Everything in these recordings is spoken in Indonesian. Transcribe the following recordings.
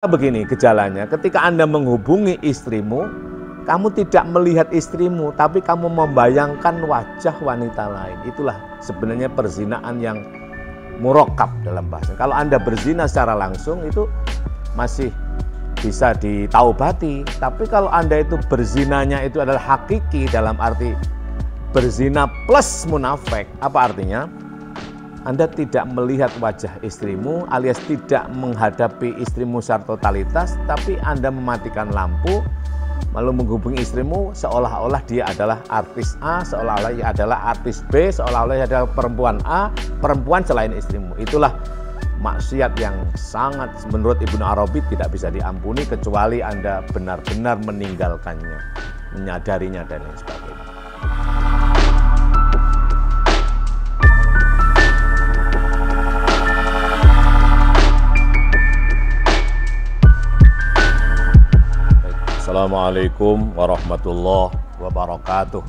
Begini gejalanya, ketika Anda menghubungi istrimu, kamu tidak melihat istrimu, tapi kamu membayangkan wajah wanita lain. Itulah sebenarnya perzinaan yang murakkab dalam bahasa. Kalau Anda berzina secara langsung itu masih bisa ditaubati, tapi kalau Anda itu berzinanya itu adalah hakiki dalam arti berzina plus munafik, apa artinya? Anda tidak melihat wajah istrimu alias tidak menghadapi istrimu secara totalitas, tapi Anda mematikan lampu, lalu menghubungi istrimu seolah-olah dia adalah artis A, seolah-olah dia adalah artis B, seolah-olah dia adalah perempuan A, perempuan selain istrimu. Itulah maksiat yang sangat menurut Ibnu Arabi tidak bisa diampuni kecuali Anda benar-benar meninggalkannya, menyadarinya dan lain sebagainya. Assalamualaikum warahmatullahi wabarakatuh.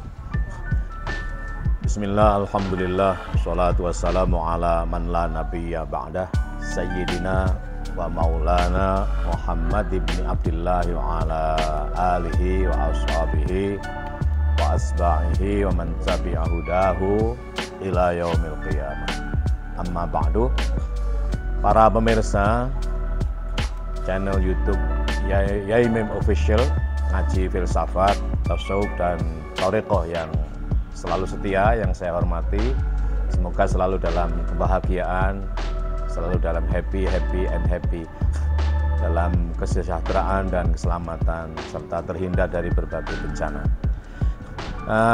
Bismillah, alhamdulillah, wassalatu wassalamu ala man la nabiyya ba'dah, sayyidina wa maulana Muhammad ibn Abdillah wa ala alihi wa ashabihi wa asba'ihi wa man tabi'ahu dahu ila yaumil qiyamah. Amma ba'du. Para pemirsa channel YouTube Yaimim Official, ngaji filsafat, tasawuf dan thariqah yang selalu setia, yang saya hormati. Semoga selalu dalam kebahagiaan, selalu dalam happy and happy, dalam kesejahteraan dan keselamatan, serta terhindar dari berbagai bencana.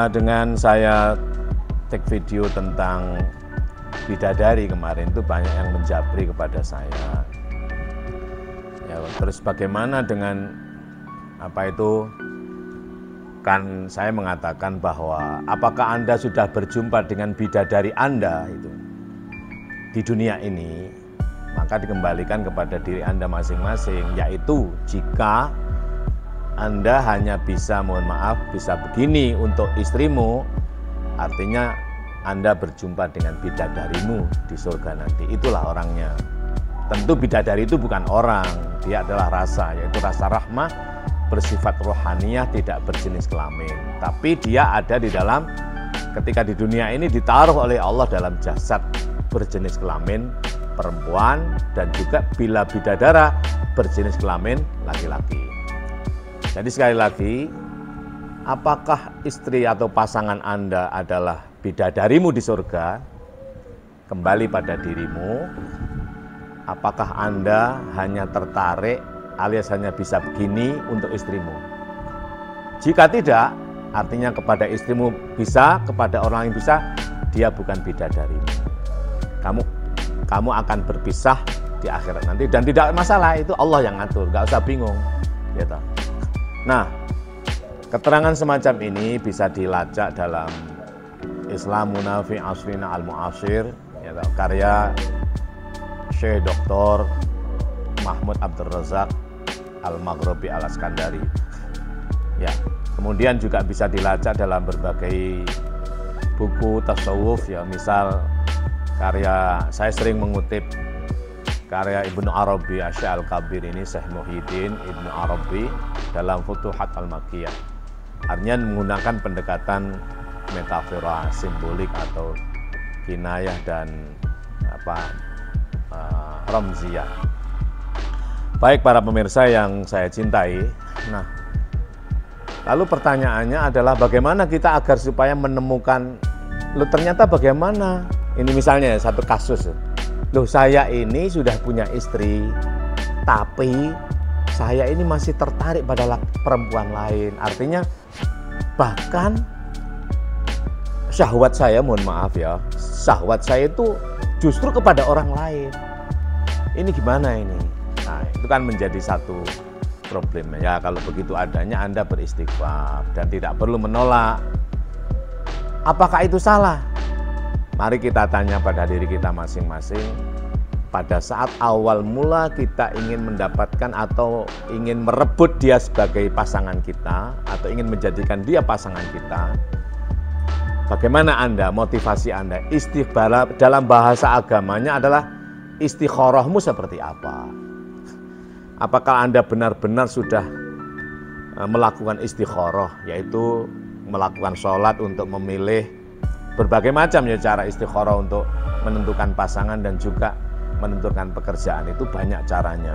Dengan saya take video tentang bidadari kemarin itu banyak yang menjabri kepada saya. Ya, terus bagaimana dengan apa itu? Kan saya mengatakan bahwa apakah Anda sudah berjumpa dengan bidadari Anda itu di dunia ini? Maka dikembalikan kepada diri Anda masing-masing, yaitu jika Anda hanya bisa, mohon maaf, bisa begini untuk istrimu, artinya Anda berjumpa dengan bidadarimu di surga nanti. Itulah orangnya. Tentu bidadari itu bukan orang, dia adalah rasa, yaitu rasa rahmah, bersifat rohaniyah, tidak berjenis kelamin. Tapi dia ada di dalam, ketika di dunia ini ditaruh oleh Allah dalam jasad berjenis kelamin perempuan, dan juga bila bidadara berjenis kelamin laki-laki. Jadi sekali lagi, apakah istri atau pasangan Anda adalah bidadarimu di surga? Kembali pada dirimu. Apakah Anda hanya tertarik alias hanya bisa begini untuk istrimu? Jika tidak, artinya kepada istrimu bisa, kepada orang yang bisa, dia bukan bidadarimu. Kamu akan berpisah di akhirat nanti, dan tidak masalah, itu Allah yang ngatur, nggak usah bingung. Gitu. Nah, keterangan semacam ini bisa dilacak dalam Islamuna fi Asrina al-Mu'asir, gitu, karya Syekh Dr. Mahmud Abdul Razak Al-Maghribi Al-Askandari. Ya, kemudian juga bisa dilacak dalam berbagai buku tasawuf, ya, misal karya, saya sering mengutip karya Ibnu Arabi Asy-Syaikh Al-Kabir ini, Syekh Muhyiddin Ibnu Arabi dalam Futuhat Al-Makkiyah. Artinya menggunakan pendekatan metafora simbolik atau kinayah dan ramziyah. Baik para pemirsa yang saya cintai, nah lalu pertanyaannya adalah bagaimana kita agar supaya menemukan, ternyata bagaimana, ini misalnya satu kasus, saya ini sudah punya istri, tapi saya ini masih tertarik pada perempuan lain, artinya bahkan syahwat saya, mohon maaf ya, syahwat saya itu justru kepada orang lain. Ini gimana ini? Nah, itu kan menjadi satu problem. Ya, kalau begitu adanya Anda beristighfar dan tidak perlu menolak. Apakah itu salah? Mari kita tanya pada diri kita masing-masing. Pada saat awal mula kita ingin mendapatkan atau ingin merebut dia sebagai pasangan kita, atau ingin menjadikan dia pasangan kita, bagaimana Anda, motivasi Anda? Istighfar dalam bahasa agamanya adalah istikharahmu seperti apa? apakah Anda benar-benar sudah melakukan istikharah, yaitu melakukan sholat untuk memilih berbagai macam ya cara istikharah untuk menentukan pasangan dan juga menentukan pekerjaan. Itu banyak caranya.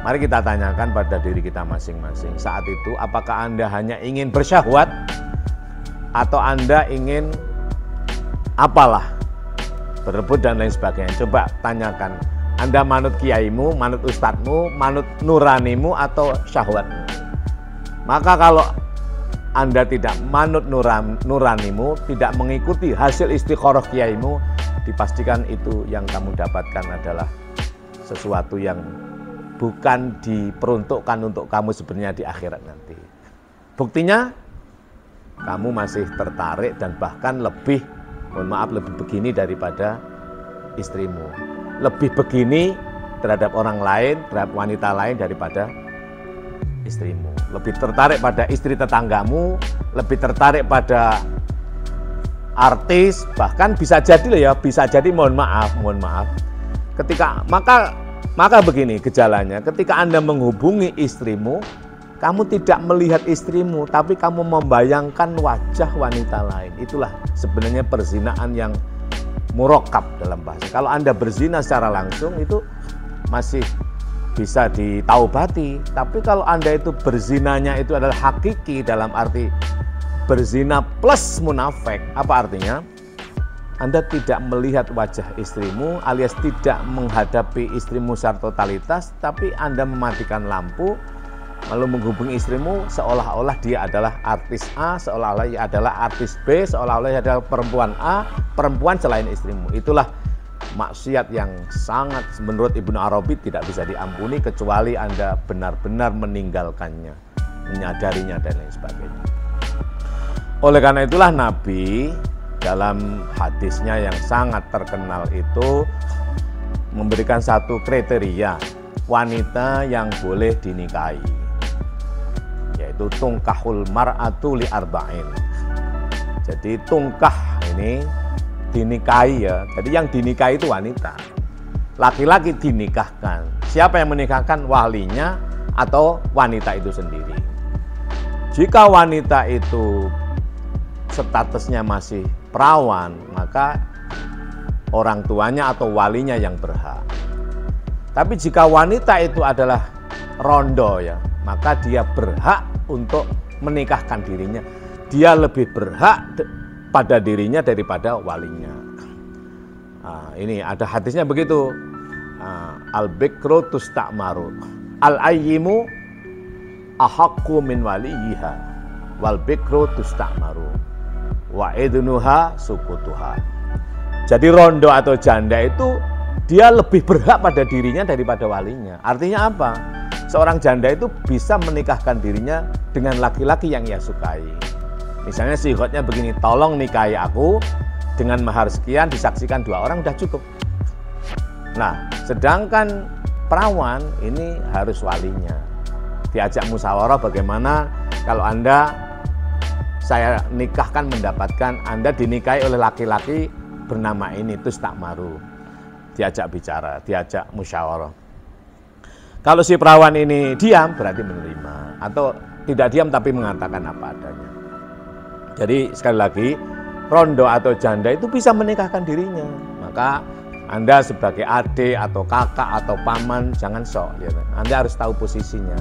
Mari kita tanyakan pada diri kita masing-masing. Saat itu apakah Anda hanya ingin bersyahwat atau Anda ingin apalah, berebut dan lain sebagainya. Coba tanyakan, Anda manut kiaimu, manut ustadzmu, manut nuranimu atau syahwatmu. Maka kalau Anda tidak manut nuranimu, tidak mengikuti hasil istikharah kiaimu, dipastikan itu yang kamu dapatkan adalah sesuatu yang bukan diperuntukkan untuk kamu sebenarnya di akhirat nanti. Buktinya, kamu masih tertarik dan bahkan lebih, mohon maaf, lebih begini daripada istrimu. Lebih begini terhadap orang lain, terhadap wanita lain daripada istrimu. Lebih tertarik pada istri tetanggamu, lebih tertarik pada artis, bahkan bisa jadi loh ya, bisa jadi mohon maaf. Ketika maka begini gejalanya, ketika Anda menghubungi istrimu, kamu tidak melihat istrimu, tapi kamu membayangkan wajah wanita lain. Itulah sebenarnya perzinaan yang murakkab dalam bahasa. Kalau Anda berzina secara langsung itu masih bisa ditaubati, tapi kalau Anda itu berzinanya itu adalah hakiki dalam arti berzina plus munafik, apa artinya? Anda tidak melihat wajah istrimu alias tidak menghadapi istrimu secara totalitas, tapi Anda mematikan lampu lalu menghubungi istrimu seolah-olah dia adalah artis A, seolah-olah dia adalah artis B, seolah-olah dia adalah perempuan A, perempuan selain istrimu. Itulah maksiat yang sangat menurut Ibnu Arabi tidak bisa diampuni kecuali Anda benar-benar meninggalkannya, menyadarinya dan lain sebagainya. Oleh karena itulah Nabi dalam hadisnya yang sangat terkenal itu memberikan satu kriteria wanita yang boleh dinikahi, yaitu tungkahul mar'atu li arba'in. Jadi tungkah ini dinikahi ya. Jadi yang dinikahi itu wanita. Laki-laki dinikahkan. Siapa yang menikahkan? Walinya atau wanita itu sendiri. Jika wanita itu statusnya masih perawan, maka orang tuanya atau walinya yang berhak. Tapi jika wanita itu adalah rondo ya, maka dia berhak untuk menikahkan dirinya. Dia lebih berhak pada dirinya daripada walinya. Ini ada hadisnya begitu. Al-bikru tusta'maru, al-ayyimu ahaqqu min waliyiha, wal bikru tusta'maru, wa idnuha sukutuha. Jadi rondo atau janda itu dia lebih berhak pada dirinya daripada walinya. Artinya apa? Seorang janda itu bisa menikahkan dirinya dengan laki-laki yang ia sukai. Misalnya syihatnya begini, tolong nikahi aku dengan mahar sekian, disaksikan 2 orang udah cukup. Nah, sedangkan perawan ini harus walinya. Diajak musyawarah bagaimana kalau saya nikahkan mendapatkan Anda dinikahi oleh laki-laki bernama ini, tusta'maru. Diajak bicara, diajak musyawarah. Kalau si perawan ini diam berarti menerima, atau tidak diam tapi mengatakan apa adanya. Jadi sekali lagi, rondo atau janda itu bisa menikahkan dirinya. Maka Anda sebagai adik atau kakak atau paman jangan sok, ya. Anda harus tahu posisinya.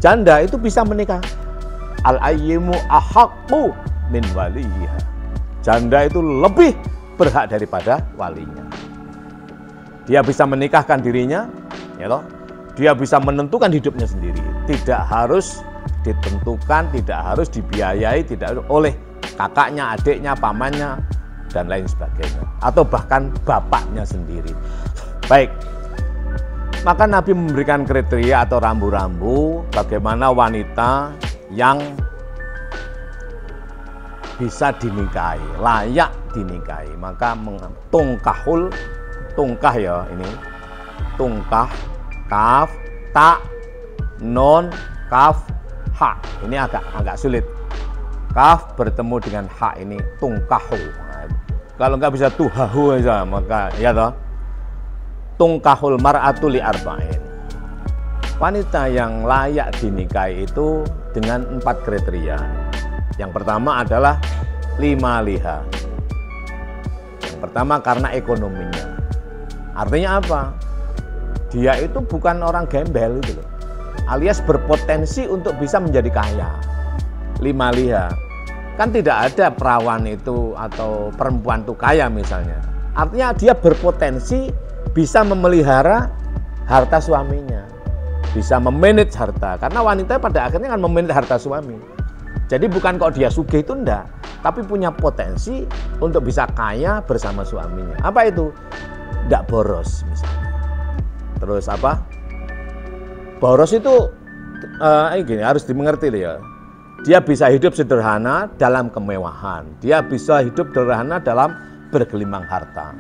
Janda itu bisa menikah. Al-ayyimu ahaqqu min waliha. Janda itu lebih berhak daripada walinya. Dia bisa menikahkan dirinya, ya toh. Dia bisa menentukan hidupnya sendiri. Tidak harus ditentukan, tidak harus dibiayai, tidak harus oleh kakaknya, adiknya, pamannya, dan lain sebagainya. Atau bahkan bapaknya sendiri. Baik, maka Nabi memberikan kriteria atau rambu-rambu bagaimana wanita yang bisa dinikahi, layak dinikahi. Maka tungkah ya ini, tungkah, kaf, ta, non, kaf, ha. Ini agak sulit. Kaf bertemu dengan ha ini tungkahu. Kalau nggak bisa tuhahu aja, maka ya toh. Tungkahul mar'atu li arba'in. wanita yang layak dinikahi itu dengan 4 kriteria. Yang pertama adalah 5 liha. Yang pertama karena ekonominya. Artinya apa? Dia itu bukan orang gembel gitu loh. Alias berpotensi untuk bisa menjadi kaya. 5 liha. Kan tidak ada perawan itu atau perempuan itu kaya misalnya. Artinya dia berpotensi bisa memelihara harta suaminya. Bisa memanage harta. Karena wanita pada akhirnya kan memanage harta suami. Jadi bukan kok dia sugih itu enggak. Tapi punya potensi untuk bisa kaya bersama suaminya. Apa itu? Enggak boros misalnya. Terus apa? Boros itu gini, harus dimengerti ya. Dia bisa hidup sederhana dalam kemewahan. Dia bisa hidup sederhana dalam bergelimang harta.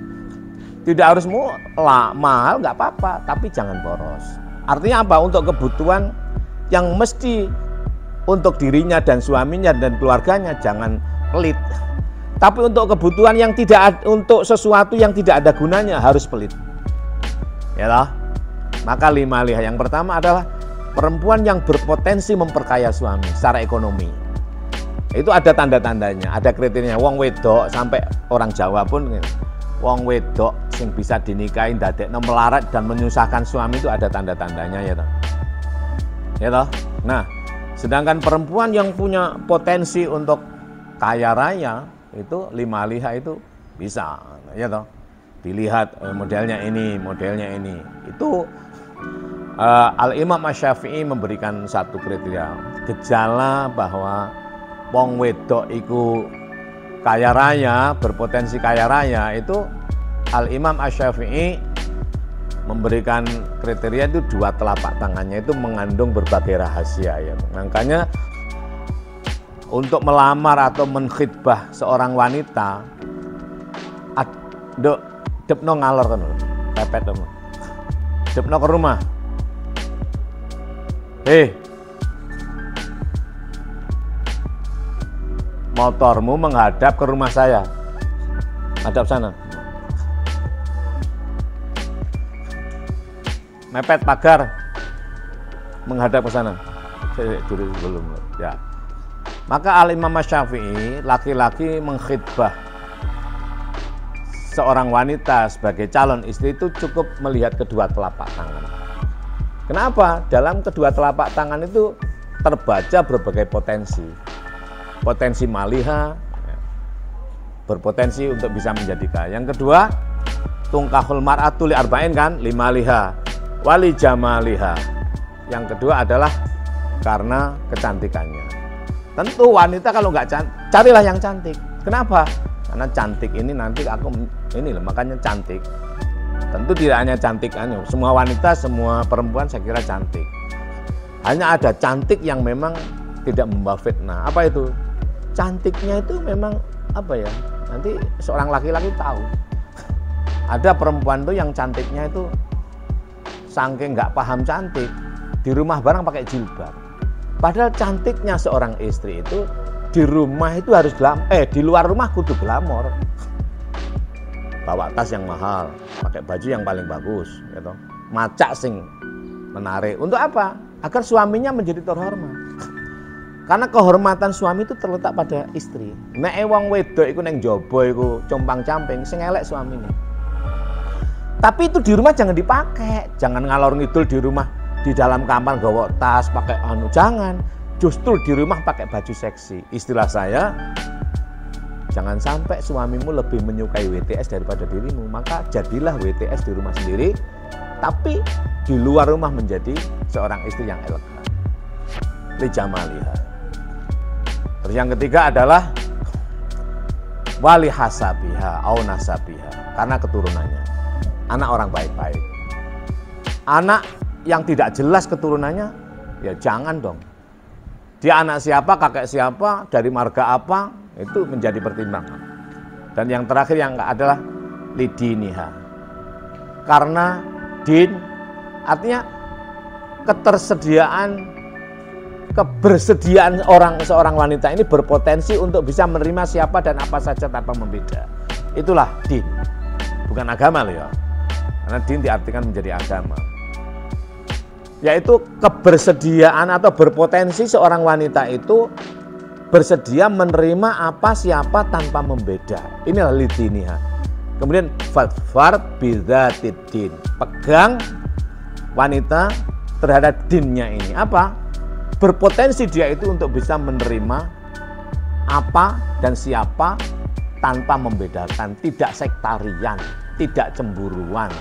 Tidak harus mahal, nggak apa-apa, tapi jangan boros. Artinya apa? Untuk kebutuhan yang mesti untuk dirinya dan suaminya dan keluarganya jangan pelit. Tapi untuk kebutuhan yang untuk sesuatu yang tidak ada gunanya harus pelit. Ya lah. Maka 5 liha. Yang pertama adalah perempuan yang berpotensi memperkaya suami secara ekonomi. Itu ada tanda-tandanya, ada kriterianya. Wong wedok sampai orang Jawa pun, wong wedok yang bisa dinikahin, dadekno melarat dan menyusahkan suami itu ada tanda-tandanya ya toh. Ya toh. Nah, sedangkan perempuan yang punya potensi untuk kaya raya itu 5 liha itu bisa, ya toh. Dilihat modelnya ini, modelnya ini. Itu Al-Imam Asy-Syafi'i memberikan satu kriteria, gejala bahwa wong wedok iku kaya raya, berpotensi kaya raya itu Al-Imam Asy-Syafi'i memberikan kriteria itu 2 telapak tangannya itu mengandung berbagai rahasia ya. Makanya untuk melamar atau menkhidbah seorang wanita depno ngalor kan, pepet dong. Depno ke rumah. Motormu menghadap ke rumah saya. Hadap sana. Mepet pagar. Menghadap ke sana. Dulu belum. Ya. Maka Al-Imam Asy-Syafi'i laki-laki mengkhidbah seorang wanita sebagai calon istri itu cukup melihat kedua telapak tangan. Kenapa? Dalam kedua telapak tangan itu terbaca berbagai potensi. Potensi maliha, berpotensi untuk bisa menjadi kaya. Yang kedua, tungkahul mar'atu li arba'in kan, 5 liha, wali jamaliha. Yang kedua adalah karena kecantikannya. Tentu wanita kalau nggak cantik, carilah yang cantik. Kenapa? Karena cantik ini nanti aku ini loh, makanya cantik. Tentu tidak hanya cantik, semua wanita, semua perempuan saya kira cantik. Hanya ada cantik yang memang tidak membawa fitnah. Apa itu? Cantiknya itu memang apa ya? Nanti seorang laki-laki tahu. Ada perempuan tuh yang cantiknya itu saking nggak paham cantik, di rumah barang pakai jilbab. Padahal cantiknya seorang istri itu di rumah itu harus di luar rumah kudu glamor. Bawa tas yang mahal, pakai baju yang paling bagus, gitu. Macak sing menarik. Untuk apa? Agar suaminya menjadi terhormat. Karena kehormatan suami itu terletak pada istri. Nek wong wedok iku ning jaba iku compang-camping, sing elek suamine. Tapi itu di rumah jangan dipakai. Jangan ngalor ngidul di rumah, di dalam kamar gawa tas, pakai jangan. Justru di rumah pakai baju seksi. Istilah saya, jangan sampai suamimu lebih menyukai WTS daripada dirimu. Maka jadilah WTS di rumah sendiri, tapi di luar rumah menjadi seorang istri yang elegan. Li jamaliha. Terus yang ketiga adalah wali hasabiha au nasabiha, karena keturunannya. Anak orang baik-baik. Anak yang tidak jelas keturunannya, ya jangan dong. Dia anak siapa, kakek siapa, dari marga apa, itu menjadi pertimbangan. Dan yang terakhir yang adalah lidiniha. Karena din artinya kebersediaan seorang wanita ini berpotensi untuk bisa menerima siapa dan apa saja tanpa membeda. Itulah din. Bukan agama loh ya. Karena din diartikan menjadi agama. yaitu kebersediaan atau berpotensi seorang wanita itu bersedia menerima apa siapa tanpa membeda. Inilah lidiniha. Kemudian fadfar bidzatiddin, pegang wanita terhadap dinnya ini. Apa? Berpotensi dia itu untuk bisa menerima apa dan siapa tanpa membedakan, tidak sektarian, tidak cemburuan.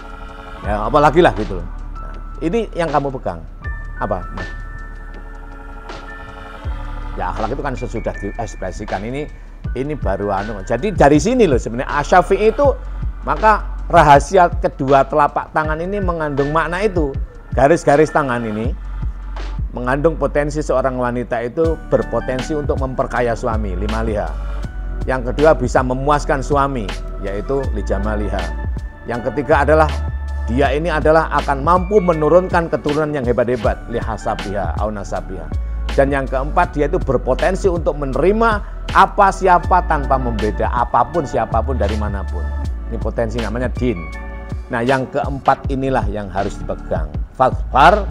Ya, apalagi lah gitu loh. Nah, ini yang kamu pegang. Apa? Nah. Ya akhlak itu kan sesudah diekspresikan, ini baru anu. Jadi dari sini loh sebenarnya Asy-Syafi'i itu, maka rahasia kedua telapak tangan ini mengandung makna itu. Garis-garis tangan ini mengandung potensi seorang wanita itu berpotensi untuk memperkaya suami, limaliha. Yang kedua bisa memuaskan suami, yaitu lijamaliha. Yang ketiga adalah dia ini adalah akan mampu menurunkan keturunan yang hebat-hebat, lihasabiha au nasabiha. Dan yang keempat, dia itu berpotensi untuk menerima apa siapa tanpa membeda, apapun siapapun dari manapun. Ini potensi namanya din. Nah yang keempat inilah yang harus dipegang. Fadfar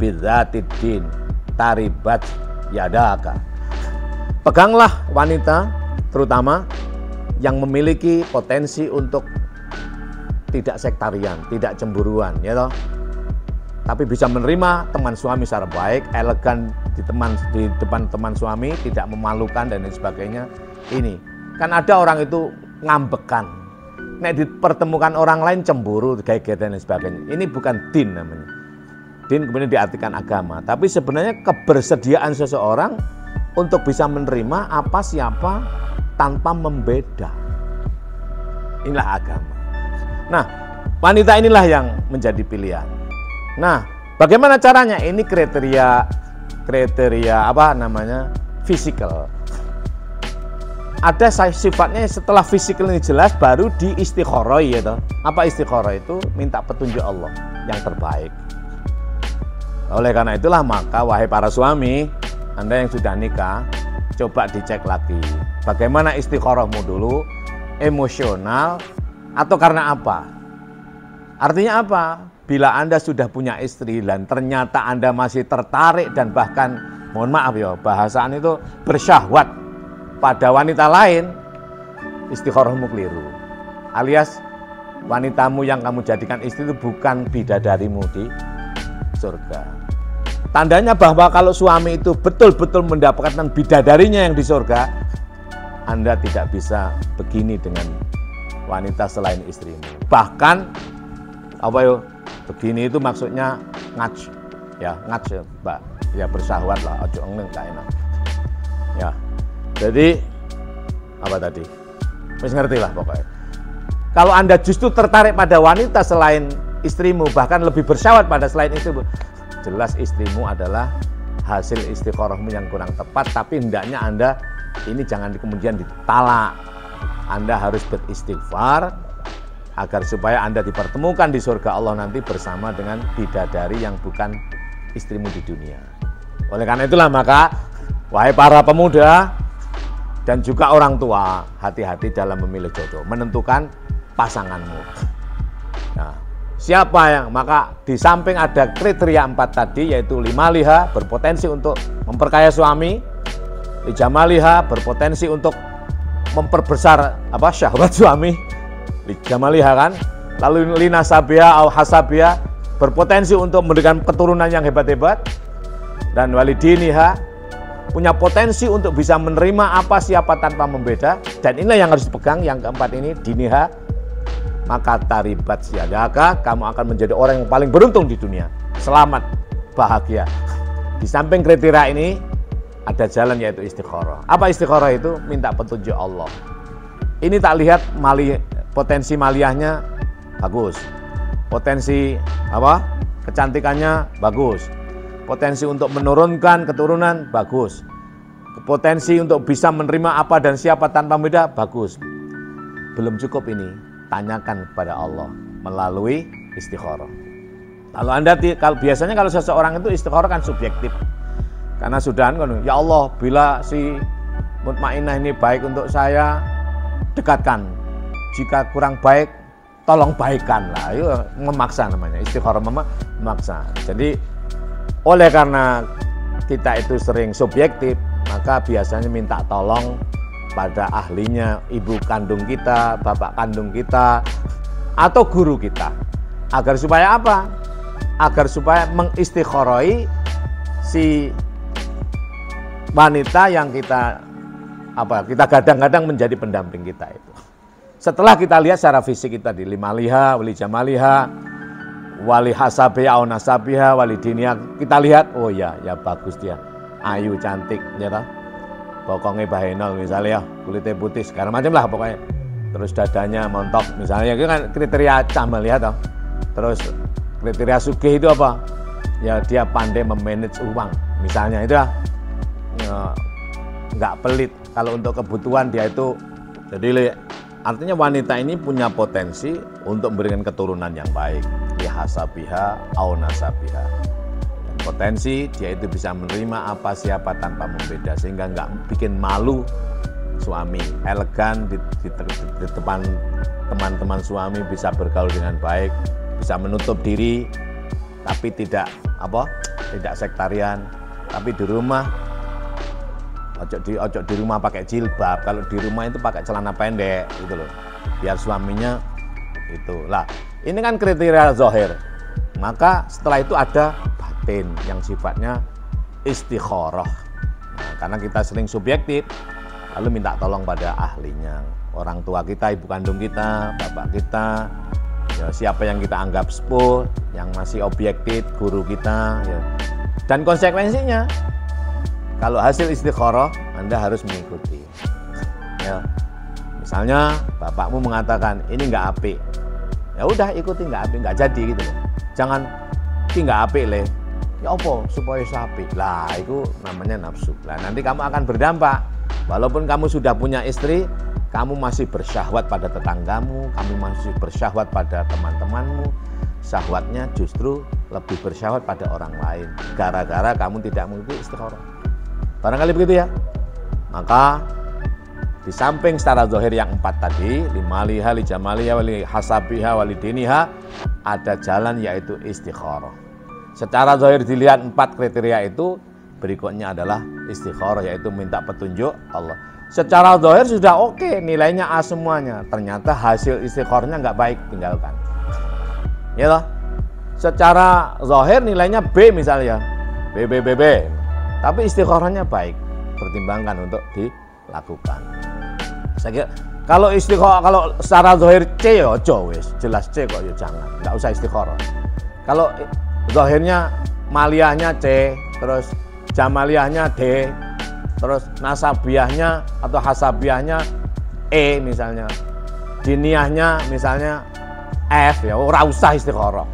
bidzatiddin, taribat yadaka. Peganglah wanita terutama yang memiliki potensi untuk tidak sektarian, tidak cemburuan, ya toh. Tapi bisa menerima teman suami secara baik, elegan di depan teman suami, tidak memalukan dan lain sebagainya. Ini kan ada orang itu ngambekan, nek dipertemukan orang lain cemburu, geger dan lain sebagainya. Ini bukan din namanya. Din kemudian diartikan agama, tapi sebenarnya kebersediaan seseorang untuk bisa menerima apa siapa tanpa membeda. Inilah agama. Nah, wanita inilah yang menjadi pilihan. Nah, bagaimana caranya? Ini kriteria apa namanya? Fisikal. Ada sifatnya setelah fisikal ini jelas baru di istikharah ya toh. Apa istikharah itu? Minta petunjuk Allah yang terbaik. Oleh karena itulah maka wahai para suami, Anda yang sudah nikah, coba dicek lagi. Bagaimana istikharahmu dulu? Emosional atau karena apa? Artinya apa? Bila Anda sudah punya istri dan ternyata Anda masih tertarik dan bahkan, mohon maaf ya, bahasaan itu bersyahwat pada wanita lain, istikharahmu keliru. Alias wanitamu yang kamu jadikan istri itu bukan bidadarimu di surga. Tandanya bahwa kalau suami itu betul-betul mendapatkan bidadarinya yang di surga, Anda tidak bisa begini dengan wanita selain istrimu. Bahkan apa ya? Begini itu maksudnya ngaj, ya ngaj ya, Mbak, ya bersyahwat lah, ojo eneng gak enak. Ya, jadi apa tadi? Wis ngerti lah pokoknya. Kalau Anda justru tertarik pada wanita selain istrimu, bahkan lebih bersyahwat pada selain istrimu, jelas istrimu adalah hasil istikharahmu yang kurang tepat. Tapi hendaknya Anda ini jangan kemudian ditalak. Anda harus beristighfar agar supaya Anda dipertemukan di surga Allah nanti bersama dengan bidadari yang bukan istrimu di dunia. Oleh karena itulah maka wahai para pemuda dan juga orang tua, hati-hati dalam memilih jodoh, menentukan pasanganmu. Nah, siapa yang maka di samping ada kriteria 4 tadi, yaitu limaliha, berpotensi untuk memperkaya suami, lijamaliha, berpotensi untuk memperbesar syahwat suami, lijamaliha kan, lalu linasabiha au hasabiha, berpotensi untuk memberikan keturunan yang hebat-hebat, dan walidiniha, punya potensi untuk bisa menerima apa siapa tanpa membeda. Dan inilah yang harus dipegang, yang keempat ini, diniha, maka taribat siadaka, kamu akan menjadi orang yang paling beruntung di dunia, selamat, bahagia. Di samping kriteria ini ada jalan, yaitu istikharah. Apa istikharah itu? Minta petunjuk Allah. Ini tak lihat potensi maliyahnya bagus, potensi kecantikannya bagus, potensi untuk menurunkan keturunan bagus, potensi untuk bisa menerima apa dan siapa tanpa beda bagus. Belum cukup ini, tanyakan kepada Allah melalui istikharah. Biasanya kalau seseorang itu istikharah kan subjektif, karena sudah ya Allah, bila si mutmainnah ini baik untuk saya, dekatkan. Jika kurang baik, tolong baikkan lah. Itu memaksa namanya, istikharah memaksa. Jadi Oleh karena kita itu sering subjektif, maka biasanya minta tolong pada ahlinya, ibu kandung kita, bapak kandung kita, atau guru kita. Agar supaya apa? Agar supaya mengistikharoi si wanita yang kita kadang-kadang menjadi pendamping kita itu. Setelah kita lihat secara fisik kita di limaliha, wali jamaliha, wali hasabiha, au nasabiha, wali dinia, kita lihat, oh ya bagus dia, ayu, cantik, ya toh. Bokongnya bahenol misalnya, kulitnya putih, segala macam lah pokoknya. Terus dadanya montok misalnya, itu kan kriteria camaliha toh. Terus kriteria sugih itu apa? Ya dia pandai memanage uang, misalnya itu ya, nggak pelit. Kalau untuk kebutuhan dia itu, jadi artinya wanita ini punya potensi untuk memberikan keturunan yang baik. Lihasabiha au nasabiha. Potensi dia itu bisa menerima apa siapa tanpa membeda, sehingga nggak bikin malu suami, elegan di depan teman-teman suami, bisa bergaul dengan baik, bisa menutup diri, tapi tidak sektarian. Tapi di rumah ojo di rumah pakai jilbab, kalau di rumah itu pakai celana pendek gitu loh, biar suaminya itu lah. Ini kan kriteria zahir. Maka setelah itu ada batin yang sifatnya istikharah. Nah, karena kita sering subjektif, lalu minta tolong pada ahlinya, orang tua kita, ibu kandung kita, bapak kita, ya, siapa yang kita anggap sepuh, yang masih objektif, guru kita, ya. Dan konsekuensinya, kalau hasil istikharah, Anda harus mengikuti. Ya. Misalnya bapakmu mengatakan ini nggak apik, ya udah ikuti, nggak apik, nggak jadi gitu loh. Jangan ini nggak apik le, ya apa supaya apik lah, itu namanya nafsu. Lah nanti kamu akan berdampak. Walaupun kamu sudah punya istri, kamu masih bersyahwat pada tetanggamu, kamu masih bersyahwat pada teman-temanmu. Syahwatnya justru lebih bersyahwat pada orang lain, gara-gara kamu tidak mengikuti istikharah. Barangkali begitu ya. Maka di samping secara zahir yang 4 tadi, limaliha, lijamaliha, wali hasabiha, wali diniha, ada jalan yaitu istikharah. Secara zahir dilihat 4 kriteria itu, berikutnya adalah istikharah, yaitu minta petunjuk Allah. Secara zahir sudah oke, nilainya A semuanya. Ternyata hasil istikharahnya nggak baik, tinggalkan. Ya toh? Secara zahir nilainya B misalnya, B. Tapi istikharahnya baik, pertimbangkan untuk dilakukan. Saya kira kalau istikharah, kalau secara zahir C ya ojo wis, jelas C kok ya jangan, nggak usah istikharah. Kalau zahirnya maliyahnya C, terus jamaliyahnya D, terus nasabiyahnya atau hasabiyahnya E misalnya, diniyahnya misalnya F, ya ora usah istikharah,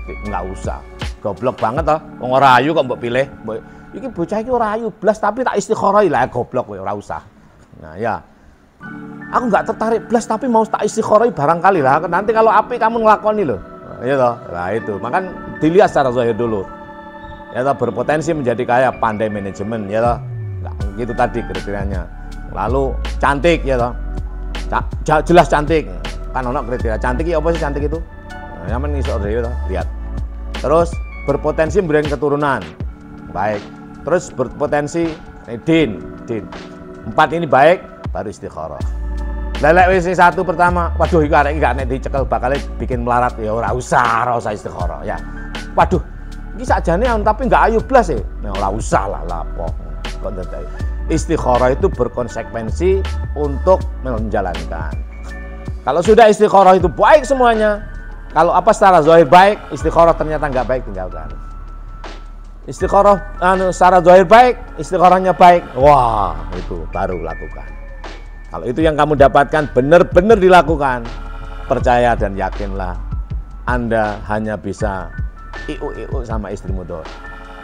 nggak usah. Goblok banget toh, wong ora ayu kok mbok pilih. Iki bocah iki ora ayu blas tapi tak istikharah lah, goblok kowe ora usah. Nah ya, aku nggak tertarik blas tapi mau tak istikharah barangkali lah. Nanti kalau apik kamu ngelakoni loh, ya toh. Nah itu, maka dilihat secara zahir dulu. Ya toh, berpotensi menjadi kaya, pandai manajemen, ya toh. Nggak gitu tadi kriterianya. Lalu cantik, ya toh. Jelas cantik. Kan ono kriteria cantik ya apa sih cantik itu? Nah, yang iso ya toh, lihat. Terus berpotensi memberikan keturunan. Baik. Terus berpotensi din. 4 ini baik, baru istikharah. Lelek wis 1 pertama, waduh iki arek iki gak nek dicekel bakal bikin melarat, ya ora usah istikharah ya. Waduh, iki sakjane tapi gak ayu blas ya. Nah, ora usah lah lapo. Istikharah itu berkonsekuensi untuk menjalankan. Kalau sudah istikharah itu baik semuanya, kalau apa secara zahir baik, istikharah ternyata nggak baik, tinggalkan. Istikharah secara zahir baik, istikharahnya baik, wah itu baru lakukan. Kalau itu yang kamu dapatkan benar-benar dilakukan, percaya dan yakinlah Anda hanya bisa iu sama istrimu doang.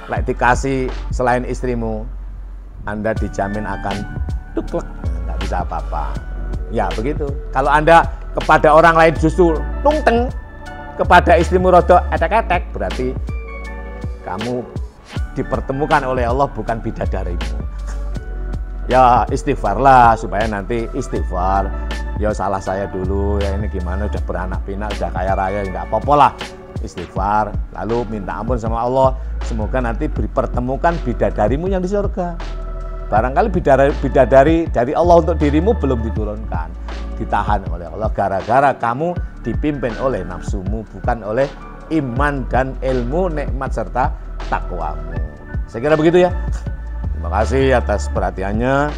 Lek dikasih selain istrimu, Anda dijamin akan duklek, nggak bisa apa-apa. Ya begitu. Kalau Anda kepada orang lain justru tungteng, kepada istrimu rodo etek-etek, berarti kamu dipertemukan oleh Allah bukan bidadarimu. Ya istighfarlah supaya nanti istighfar. Ya salah saya dulu, ya ini gimana udah beranak pinak, udah kaya raya, nggak apa-apa lah. Istighfar, lalu minta ampun sama Allah semoga nanti dipertemukan bidadarimu yang di surga. Barangkali bidadari dari Allah untuk dirimu belum diturunkan, ditahan oleh Allah gara-gara kamu dipimpin oleh nafsumu, bukan oleh iman dan ilmu, nikmat serta takwamu. Saya kira begitu ya. Terima kasih atas perhatiannya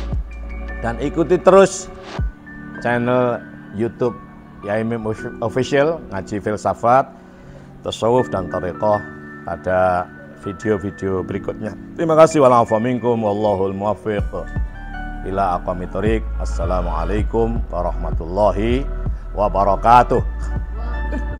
dan ikuti terus channel YouTube Yaimim Official, ngaji filsafat, tasawuf dan thariqah pada video-video berikutnya. Terima kasih. Wa'alaikum minkum wallahul muwaffiq ila aqwamit thoriq. Assalamualaikum warahmatullahi wabarakatuh.